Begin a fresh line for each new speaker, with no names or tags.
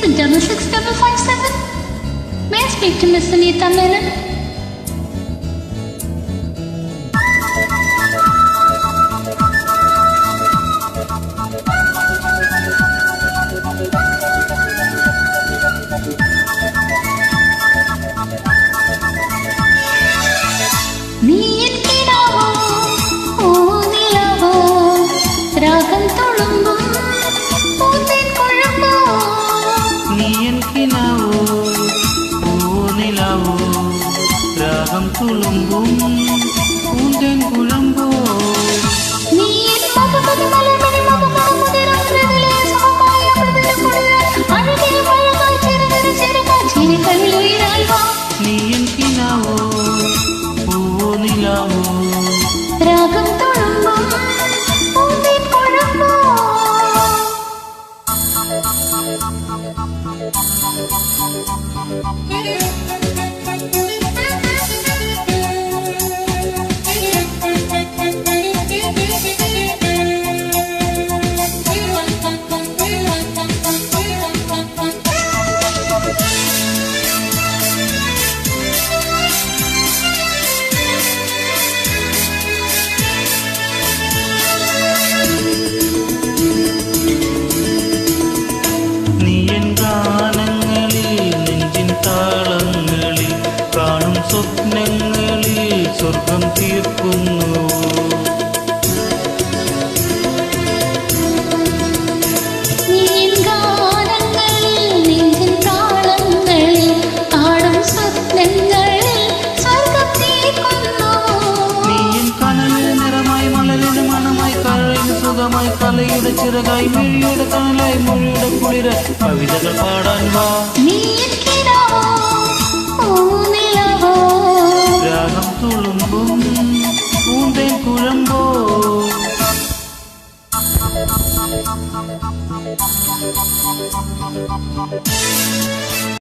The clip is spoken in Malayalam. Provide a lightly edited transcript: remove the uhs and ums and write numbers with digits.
66557. May I speak to Miss Anita Menon?
ராகம் துளும்பும் பூந்தேன் குழம்போ நீ என் கினாவோ பூவோ நிலாவோ
ராகம் துளும்பும் பூந்தேன் குழம்போ
സ്വപ്നങ്ങളിൽ സ്വർഗം തീർക്കുന്നു സുഖമായി കലയുടെ ചിറകായി മിഴിയുടെ കനലായി മൊഴിയുടെ കുളിര കവിതകൾ പാടാൻ വാ രാഗം തുളുമ്പും പൂന്തേൻ കുഴമ്പോ